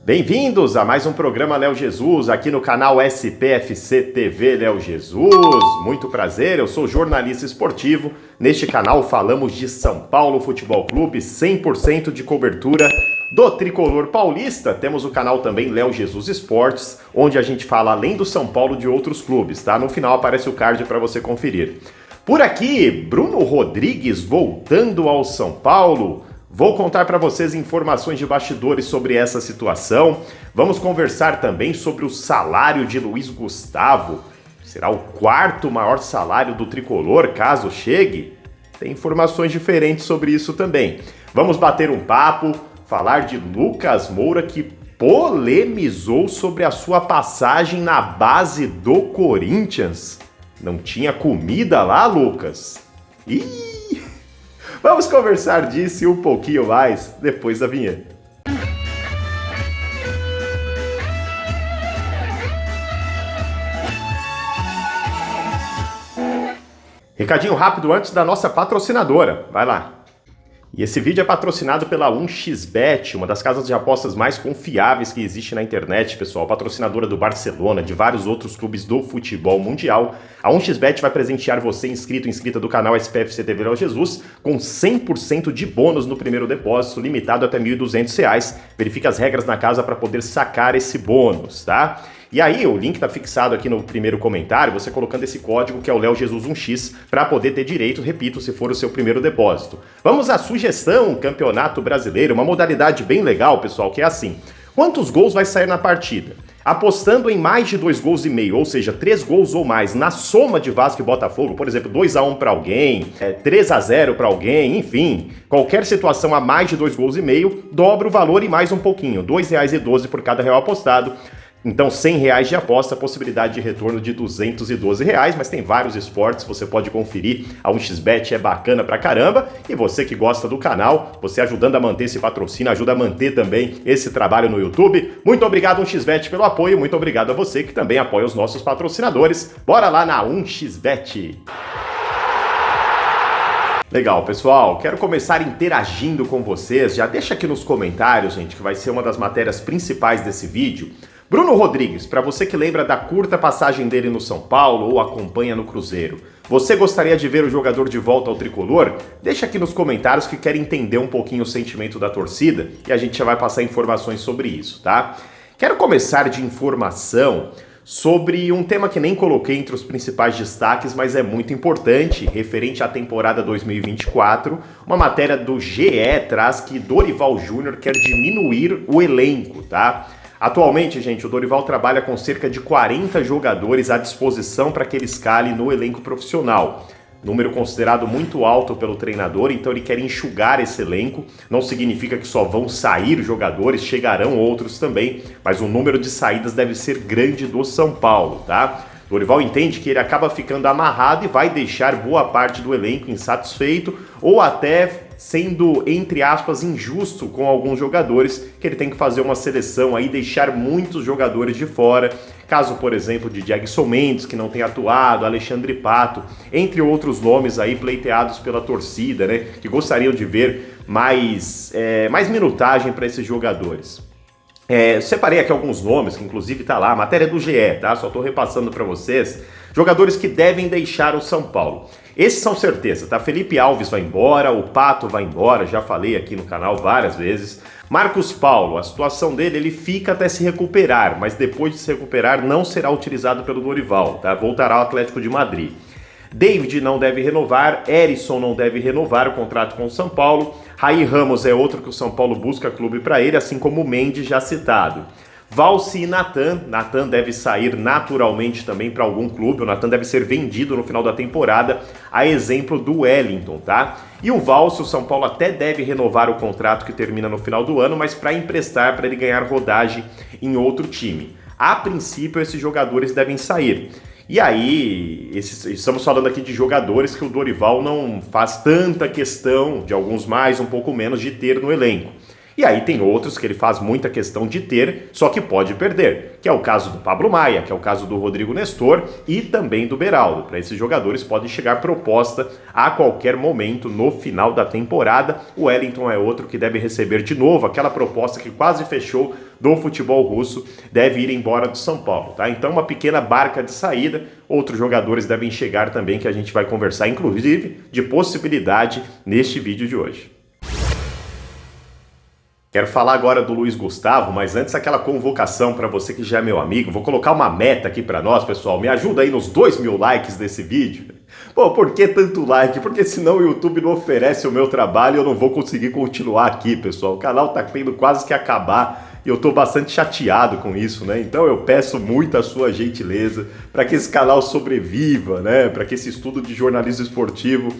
Bem-vindos a mais um programa Léo Jesus, aqui no canal SPFC TV Léo Jesus. Muito prazer, eu sou jornalista esportivo. Neste canal falamos de São Paulo Futebol Clube, 100% de cobertura do tricolor paulista. Temos o canal também Léo Jesus Esportes, onde a gente fala além do São Paulo de outros clubes, tá? No final aparece o card para você conferir. Por aqui, Bruno Rodrigues voltando ao São Paulo. Vou contar para vocês informações de bastidores sobre essa situação. Vamos conversar também sobre o salário de Luiz Gustavo. Será o quarto maior salário do tricolor, caso chegue? Tem informações diferentes sobre isso também. Vamos bater um papo, falar de Lucas Moura, que polemizou sobre a sua passagem na base do Corinthians. Não tinha comida lá, Lucas? Ih! Vamos conversar disso e um pouquinho mais depois da vinheta. Recadinho rápido antes da nossa patrocinadora. Vai lá. E esse vídeo é patrocinado pela 1xBet, uma das casas de apostas mais confiáveis que existe na internet, pessoal. Patrocinadora do Barcelona, de vários outros clubes do futebol mundial. A 1xBet vai presentear você, inscrita do canal SPFC TV Léo Jesus, com 100% de bônus no primeiro depósito, limitado até R$ 1.200. Verifique as regras na casa para poder sacar esse bônus, tá? E aí, o link tá fixado aqui no primeiro comentário, você colocando esse código que é o Léo Jesus 1x para poder ter direito, repito, se for o seu primeiro depósito. Vamos à sugestão, Campeonato Brasileiro, uma modalidade bem legal, pessoal, que é assim. Quantos gols vai sair na partida? Apostando em mais de 2,5 gols, ou seja, 3 gols ou mais, na soma de Vasco e Botafogo, por exemplo, 2-1 para alguém, 3-0 para alguém, enfim, qualquer situação a mais de 2,5 gols, dobra o valor e mais um pouquinho, R$ 2,12 por cada real apostado. Então, R$ 100 de aposta, possibilidade de retorno de R$ 212, mas tem vários esportes, você pode conferir, a 1xBet é bacana pra caramba, e você que gosta do canal, você ajudando a manter esse patrocínio, ajuda a manter também esse trabalho no YouTube. Muito obrigado 1xBet pelo apoio, muito obrigado a você que também apoia os nossos patrocinadores. Bora lá na 1xBet! Legal, pessoal, quero começar interagindo com vocês, já deixa aqui nos comentários, gente, que vai ser uma das matérias principais desse vídeo. Bruno Rodrigues, para você que lembra da curta passagem dele no São Paulo ou acompanha no Cruzeiro, você gostaria de ver o jogador de volta ao tricolor? Deixa aqui nos comentários que quero entender um pouquinho o sentimento da torcida e a gente já vai passar informações sobre isso, tá? Quero começar de informação sobre um tema que nem coloquei entre os principais destaques, mas é muito importante, referente à temporada 2024. Uma matéria do GE traz que Dorival Júnior quer diminuir o elenco, tá? Atualmente, gente, o Dorival trabalha com cerca de 40 jogadores à disposição para que ele escale no elenco profissional. Número considerado muito alto pelo treinador, então ele quer enxugar esse elenco. Não significa que só vão sair jogadores, chegarão outros também, mas o número de saídas deve ser grande do São Paulo, tá? Dorival entende que ele acaba ficando amarrado e vai deixar boa parte do elenco insatisfeito ou até sendo, entre aspas, injusto com alguns jogadores, que ele tem que fazer uma seleção aí, deixar muitos jogadores de fora. Caso, por exemplo, de Jackson Mendes, que não tem atuado, Alexandre Pato, entre outros nomes aí pleiteados pela torcida, né, que gostariam de ver mais minutagem para esses jogadores. Separei aqui alguns nomes, que inclusive tá lá, matéria do GE, tá? Só tô repassando para vocês. Jogadores que devem deixar o São Paulo. Esses são certeza, tá? Felipe Alves vai embora, o Pato vai embora, já falei aqui no canal várias vezes. Marcos Paulo, a situação dele, ele fica até se recuperar, mas depois de se recuperar não será utilizado pelo Dorival, tá? Voltará ao Atlético de Madrid. David não deve renovar, Erisson não deve renovar o contrato com o São Paulo, Raí Ramos é outro que o São Paulo busca clube para ele, assim como o Mendes já citado. Valci e Natan deve sair naturalmente também para algum clube, o Natan deve ser vendido no final da temporada, a exemplo do Wellington, tá? E o Valci, o São Paulo até deve renovar o contrato que termina no final do ano, mas para emprestar, para ele ganhar rodagem em outro time. A princípio, esses jogadores devem sair. E aí, estamos falando aqui de jogadores que o Dorival não faz tanta questão, de alguns mais, um pouco menos, de ter no elenco. E aí tem outros que ele faz muita questão de ter, só que pode perder, que é o caso do Pablo Maia, que é o caso do Rodrigo Nestor e também do Beraldo. Para esses jogadores pode chegar proposta a qualquer momento no final da temporada. O Wellington é outro que deve receber de novo aquela proposta que quase fechou do futebol russo deve ir embora do São Paulo, tá? Então uma pequena barca de saída, outros jogadores devem chegar também, que a gente vai conversar, inclusive, de possibilidade neste vídeo de hoje. Quero falar agora do Luiz Gustavo, mas antes aquela convocação para você que já é meu amigo. Vou colocar uma meta aqui para nós, pessoal. Me ajuda aí nos 2.000 likes desse vídeo. Pô, por que tanto like? Porque senão o YouTube não oferece o meu trabalho e eu não vou conseguir continuar aqui, pessoal. O canal tá tendo quase que acabar e eu tô bastante chateado com isso, né? Então eu peço muito a sua gentileza para que esse canal sobreviva, né? Para que esse estudo de jornalismo esportivo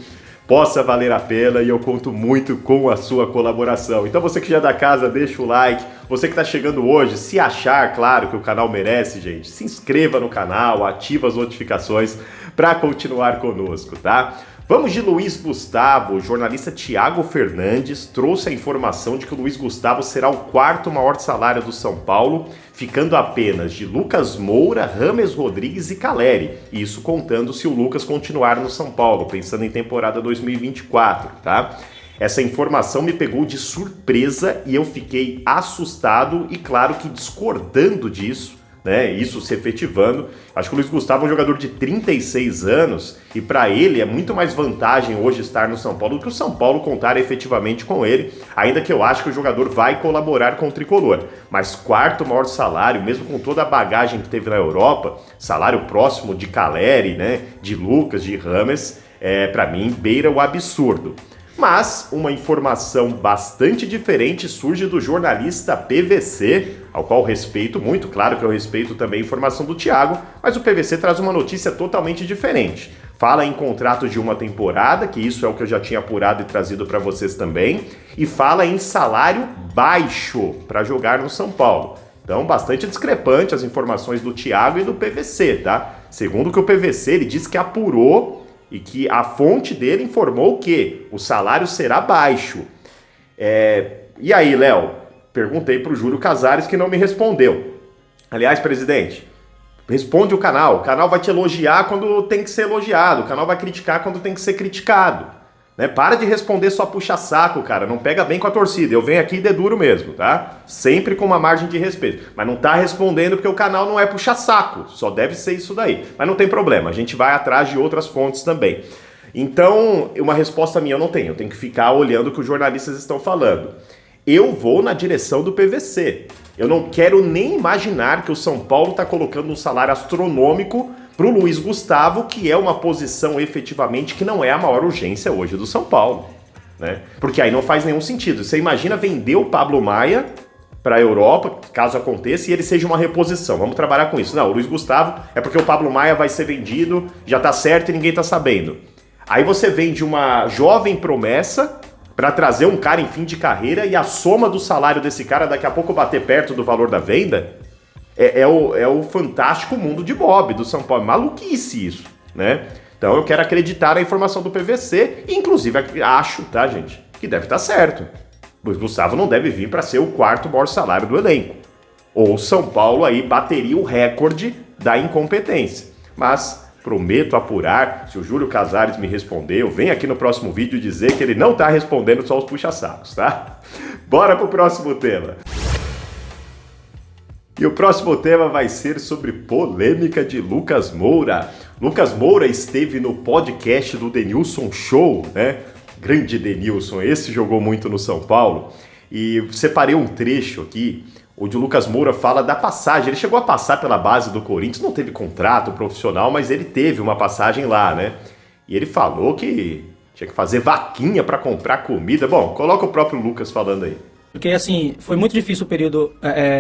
possa valer a pena, e eu conto muito com a sua colaboração. Então você que já é da casa, deixa o like. Você que está chegando hoje, se achar, claro, que o canal merece, gente, se inscreva no canal, ativa as notificações para continuar conosco, tá? Vamos de Luiz Gustavo. O jornalista Thiago Fernandes trouxe a informação de que o Luiz Gustavo será o quarto maior salário do São Paulo, ficando apenas de Lucas Moura, James Rodrigues e Caleri. Isso contando se o Lucas continuar no São Paulo, pensando em temporada 2024, tá? Essa informação me pegou de surpresa e eu fiquei assustado e, claro, que discordando disso, né, isso se efetivando. Acho que o Luiz Gustavo é um jogador de 36 anos e para ele é muito mais vantagem hoje estar no São Paulo do que o São Paulo contar efetivamente com ele, ainda que eu acho que o jogador vai colaborar com o tricolor. Mas quarto maior salário, mesmo com toda a bagagem que teve na Europa, salário próximo de Caleri, né, de Lucas, de James, para mim beira o absurdo. Mas uma informação bastante diferente surge do jornalista PVC, ao qual respeito muito, claro que eu respeito também a informação do Thiago, mas o PVC traz uma notícia totalmente diferente. Fala em contrato de uma temporada, que isso é o que eu já tinha apurado e trazido para vocês também, e fala em salário baixo para jogar no São Paulo. Então, bastante discrepante as informações do Thiago e do PVC, tá? Segundo que o PVC, ele disse que apurou e que a fonte dele informou que o salário será baixo. E aí, Léo? Perguntei para o Júlio Casares, que não me respondeu. Aliás, presidente, responde o canal vai te elogiar quando tem que ser elogiado, o canal vai criticar quando tem que ser criticado. Né? Para de responder só puxa-saco, cara, não pega bem com a torcida, eu venho aqui e deduro mesmo, tá? Sempre com uma margem de respeito, mas não tá respondendo porque o canal não é puxa-saco, só deve ser isso daí. Mas não tem problema, a gente vai atrás de outras fontes também. Então, uma resposta minha eu não tenho, eu tenho que ficar olhando o que os jornalistas estão falando. Eu vou na direção do PVC, eu não quero nem imaginar que o São Paulo tá colocando um salário astronômico pro Luiz Gustavo, que é uma posição efetivamente que não é a maior urgência hoje do São Paulo, né? Porque aí não faz nenhum sentido. Você imagina vender o Pablo Maia para a Europa, caso aconteça, e ele seja uma reposição. Vamos trabalhar com isso. Não, o Luiz Gustavo é porque o Pablo Maia vai ser vendido, já tá certo e ninguém tá sabendo. Aí você vende uma jovem promessa para trazer um cara em fim de carreira e a soma do salário desse cara daqui a pouco bater perto do valor da venda. É o fantástico mundo de Bob do São Paulo. Maluquice isso, né? Então eu quero acreditar na informação do PVC, e inclusive acho, tá, gente, que deve estar certo. Luiz Gustavo não deve vir para ser o quarto maior salário do elenco. Ou São Paulo aí bateria o recorde da incompetência. Mas prometo apurar, se o Júlio Casares me responder, eu venho aqui no próximo vídeo dizer que ele não tá respondendo só os puxa-sacos, tá? Bora pro próximo tema. E o próximo tema vai ser sobre polêmica de Lucas Moura. Lucas Moura esteve no podcast do Denilson Show, né? Grande Denilson, esse jogou muito no São Paulo. E separei um trecho aqui, onde o Lucas Moura fala da passagem. Ele chegou a passar pela base do Corinthians, não teve contrato profissional, mas ele teve uma passagem lá, né? E ele falou que tinha que fazer vaquinha para comprar comida. Bom, coloca o próprio Lucas falando aí. Porque, assim, foi muito difícil o período...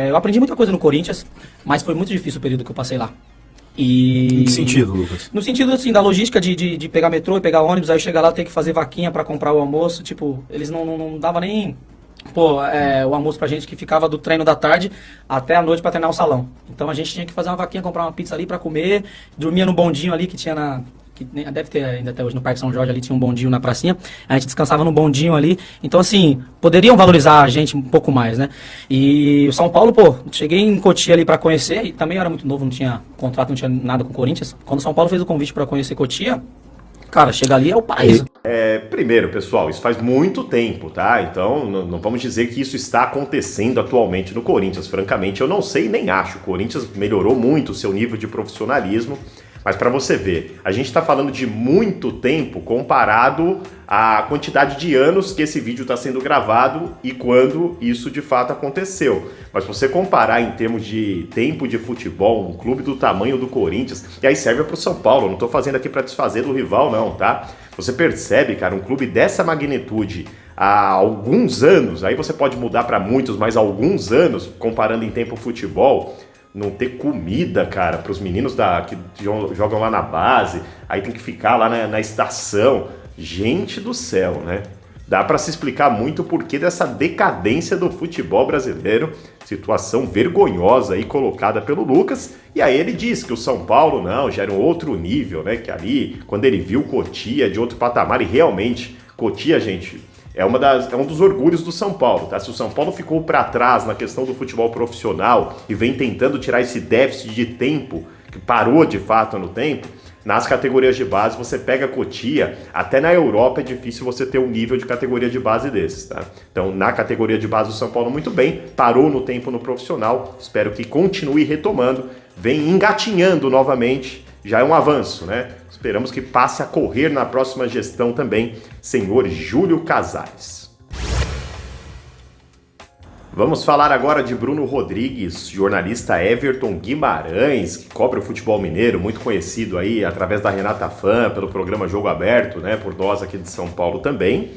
eu aprendi muita coisa no Corinthians, mas foi muito difícil o período que eu passei lá. E... Em que sentido, Lucas? No sentido, assim, da logística de pegar metrô e pegar ônibus, aí chegar lá ter que fazer vaquinha pra comprar o almoço. Tipo, eles não davam nem... o almoço pra gente, que ficava do treino da tarde até a noite pra treinar o salão. Então a gente tinha que fazer uma vaquinha, comprar uma pizza ali pra comer, dormia no bondinho ali que tinha na... que deve ter ainda até hoje no Parque São Jorge, ali tinha um bondinho na pracinha, a gente descansava no bondinho ali, então assim, poderiam valorizar a gente um pouco mais, né? E o São Paulo, cheguei em Cotia ali pra conhecer, e também eu era muito novo, não tinha contrato, não tinha nada com o Corinthians. Quando o São Paulo fez o convite pra conhecer Cotia, Cara, chega ali é o paraíso. Primeiro, pessoal, isso faz muito tempo, tá? Então, não vamos dizer que isso está acontecendo atualmente no Corinthians. Francamente, eu não sei nem acho. O Corinthians melhorou muito o seu nível de profissionalismo. Mas para você ver, a gente está falando de muito tempo comparado à quantidade de anos que esse vídeo está sendo gravado e quando isso de fato aconteceu. Mas se você comparar em termos de tempo de futebol, um clube do tamanho do Corinthians, e aí serve para o São Paulo, não estou fazendo aqui para desfazer do rival não, tá? Você percebe, cara, um clube dessa magnitude há alguns anos, aí você pode mudar para muitos, mas há alguns anos, comparando em tempo futebol, não ter comida, cara, para os meninos que jogam lá na base, aí tem que ficar lá na estação. Gente do céu, né? Dá para se explicar muito o porquê dessa decadência do futebol brasileiro, situação vergonhosa aí colocada pelo Lucas, e aí ele diz que o São Paulo, não, já era um outro nível, né, que ali, quando ele viu Cotia de outro patamar, e realmente, Cotia, gente, é um dos orgulhos do São Paulo, tá? Se o São Paulo ficou para trás na questão do futebol profissional e vem tentando tirar esse déficit de tempo, que parou de fato no tempo, nas categorias de base você pega a Cotia, até na Europa é difícil você ter um nível de categoria de base desses, tá? Então na categoria de base o São Paulo muito bem, parou no tempo no profissional, espero que continue retomando, vem engatinhando novamente, já é um avanço, né? Esperamos que passe a correr na próxima gestão também, senhor Júlio Casares. Vamos falar agora de Bruno Rodrigues, jornalista Everton Guimarães, que cobre o futebol mineiro, muito conhecido aí através da Renata Fã, pelo programa Jogo Aberto, né, por nós aqui de São Paulo também,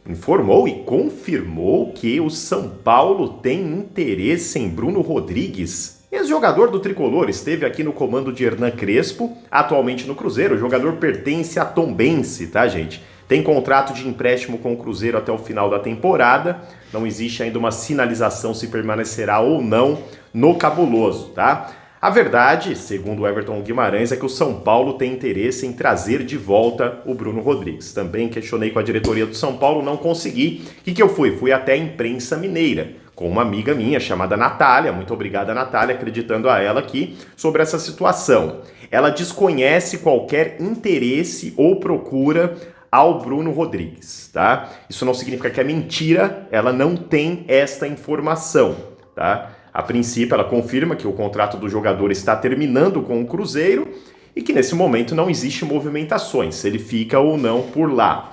informou e confirmou que o São Paulo tem interesse em Bruno Rodrigues. Ex-jogador do Tricolor, esteve aqui no comando de Hernan Crespo, atualmente no Cruzeiro. O jogador pertence a Tombense, tá, gente? Tem contrato de empréstimo com o Cruzeiro até o final da temporada. Não existe ainda uma sinalização se permanecerá ou não no Cabuloso, tá? A verdade, segundo o Everton Guimarães, é que o São Paulo tem interesse em trazer de volta o Bruno Rodrigues. Também questionei com a diretoria do São Paulo, não consegui. O que eu fui? Fui até a imprensa mineira, com uma amiga minha chamada Natália, muito obrigada Natália, acreditando a ela aqui, sobre essa situação. Ela desconhece qualquer interesse ou procura ao Bruno Rodrigues, tá? Isso não significa que é mentira, ela não tem esta informação, tá? A princípio, ela confirma que o contrato do jogador está terminando com o Cruzeiro e que nesse momento não existe movimentações, se ele fica ou não por lá.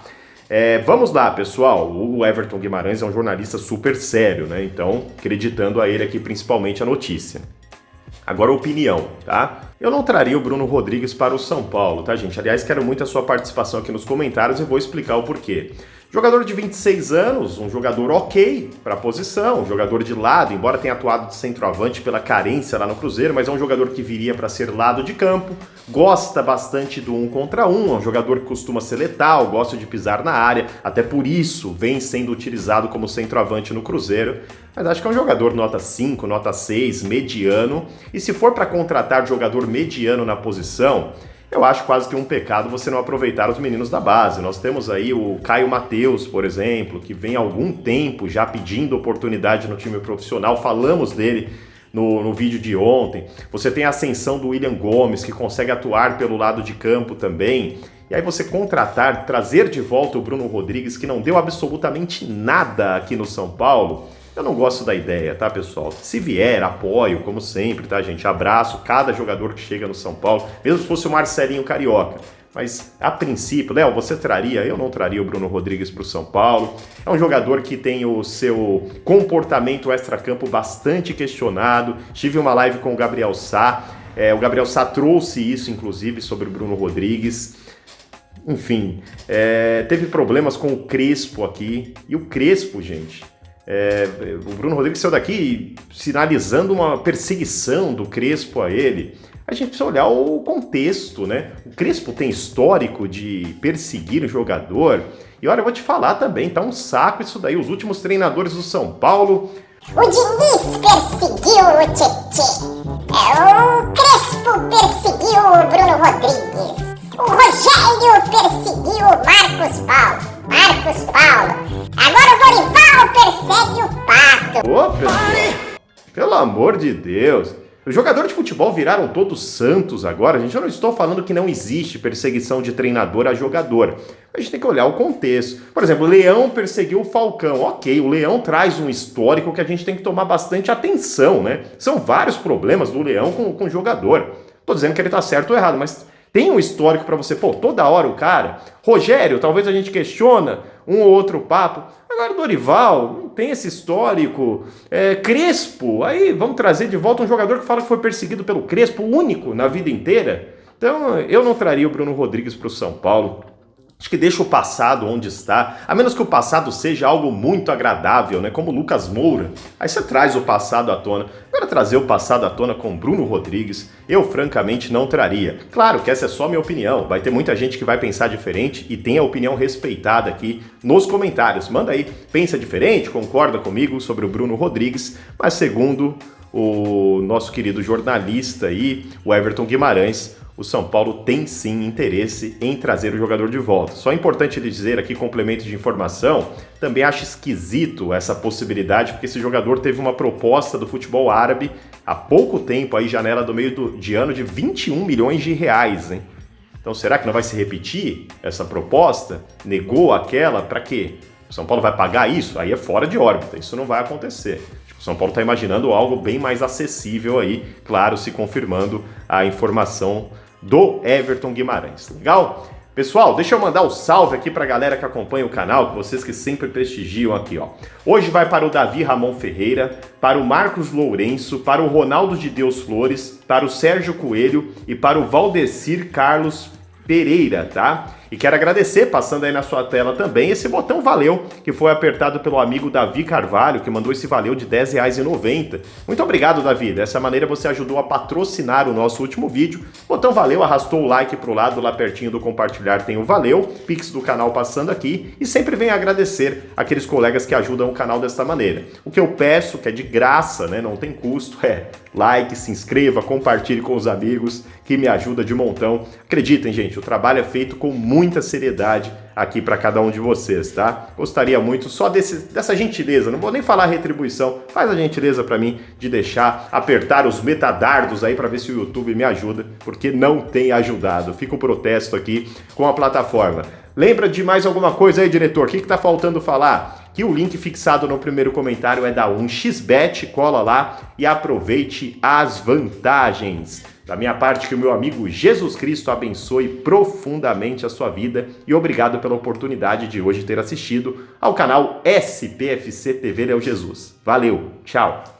Vamos lá, pessoal, o Everton Guimarães é um jornalista super sério, né? Então, acreditando a ele aqui principalmente a notícia. Agora a opinião, tá? Eu não traria o Bruno Rodrigues para o São Paulo, tá, gente? Aliás, quero muito a sua participação aqui nos comentários e vou explicar o porquê. Jogador de 26 anos, um jogador ok para a posição, um jogador de lado, embora tenha atuado de centroavante pela carência lá no Cruzeiro, mas é um jogador que viria para ser lado de campo, gosta bastante do 1 contra 1, é um jogador que costuma ser letal, gosta de pisar na área, até por isso vem sendo utilizado como centroavante no Cruzeiro, mas acho que é um jogador nota 5, nota 6, mediano, e se for para contratar jogador mediano na posição, eu acho quase que um pecado você não aproveitar os meninos da base. Nós temos aí o Caio Mateus, por exemplo, que vem há algum tempo já pedindo oportunidade no time profissional. Falamos dele no vídeo de ontem. Você tem a ascensão do William Gomes, que consegue atuar pelo lado de campo também. E aí você contratar, trazer de volta o Bruno Rodrigues, que não deu absolutamente nada aqui no São Paulo. Eu não gosto da ideia, tá, pessoal? Se vier, apoio, como sempre, tá, gente? Abraço cada jogador que chega no São Paulo, mesmo se fosse o Marcelinho Carioca. Mas, a princípio, Léo, você traria? Eu não traria o Bruno Rodrigues para o São Paulo. É um jogador que tem o seu comportamento extracampo bastante questionado. Tive uma live com o Gabriel Sá. O Gabriel Sá trouxe isso, inclusive, sobre o Bruno Rodrigues. Enfim, teve problemas com o Crespo aqui. E o Crespo, gente... o Bruno Rodrigues saiu daqui sinalizando uma perseguição do Crespo a ele. A gente precisa olhar o contexto, né? O Crespo tem histórico de perseguir o jogador. E olha, eu vou te falar também, tá um saco isso daí. Os últimos treinadores do São Paulo... O Diniz perseguiu o Tietê. O Crespo perseguiu o Bruno Rodrigues. O Rogério perseguiu o Marcos Paulo. Agora o Dorival persegue o Pato. Ô, pessoal, pelo amor de Deus. Os jogadores de futebol viraram todos santos agora. Gente, eu não estou falando que não existe perseguição de treinador a jogador. A gente tem que olhar o contexto. Por exemplo, o Leão perseguiu o Falcão. Ok, o Leão traz um histórico que a gente tem que tomar bastante atenção, né? São vários problemas do Leão com o jogador. Tô dizendo que ele tá certo ou errado, mas tem um histórico para você. Pô, toda hora o cara... Rogério, talvez a gente questiona um ou outro papo. Agora Dorival, não tem esse histórico. Crespo, aí vamos trazer de volta um jogador que fala que foi perseguido pelo Crespo, único na vida inteira. Então eu não traria o Bruno Rodrigues para o São Paulo. Acho que deixa o passado onde está, a menos que o passado seja algo muito agradável, né? Como o Lucas Moura. Aí você traz o passado à tona. Agora trazer o passado à tona com Bruno Rodrigues, eu francamente não traria. Claro que essa é só minha opinião, vai ter muita gente que vai pensar diferente e tem a opinião respeitada aqui nos comentários. Manda aí, pensa diferente, concorda comigo sobre o Bruno Rodrigues, mas segundo o nosso querido jornalista aí, o Everton Guimarães, o São Paulo tem sim interesse em trazer o jogador de volta. Só é importante ele dizer aqui, complemento de informação, também acho esquisito essa possibilidade, porque esse jogador teve uma proposta do futebol árabe há pouco tempo, aí janela do meio de ano, de 21 milhões de reais, hein? Então será que não vai se repetir essa proposta? Negou aquela, para quê? O São Paulo vai pagar isso? Aí é fora de órbita, isso não vai acontecer. O São Paulo está imaginando algo bem mais acessível aí, claro, se confirmando a informação do Everton Guimarães. Legal? Pessoal, deixa eu mandar um salve aqui para a galera que acompanha o canal, vocês que sempre prestigiam aqui, ó. Hoje vai para o Davi Ramon Ferreira, para o Marcos Lourenço, para o Ronaldo de Deus Flores, para o Sérgio Coelho e para o Valdecir Carlos Pereira, tá? E quero agradecer, passando aí na sua tela também, esse botão valeu, que foi apertado pelo amigo Davi Carvalho, que mandou esse valeu de R$10,90. Muito obrigado, Davi. Dessa maneira você ajudou a patrocinar o nosso último vídeo. Botão valeu, arrastou o like pro lado, lá pertinho do compartilhar tem o valeu, Pix do canal passando aqui, e sempre venho agradecer aqueles colegas que ajudam o canal desta maneira. O que eu peço, que é de graça, né, não tem custo, é like, se inscreva, compartilhe com os amigos, que me ajuda de montão. Acreditem, gente, o trabalho é feito com muita seriedade aqui para cada um de vocês, tá? Gostaria muito só dessa gentileza, não vou nem falar retribuição, faz a gentileza para mim de deixar apertar os metadardos aí para ver se o YouTube me ajuda, porque não tem ajudado. Fica o protesto aqui com a plataforma. Lembra de mais alguma coisa aí, diretor? O que tá faltando falar? Que o link fixado no primeiro comentário é da 1xBet, cola lá e aproveite as vantagens. Da minha parte, que o meu amigo Jesus Cristo abençoe profundamente a sua vida e obrigado pela oportunidade de hoje ter assistido ao canal SPFC TV Léo Jesus. Valeu, tchau!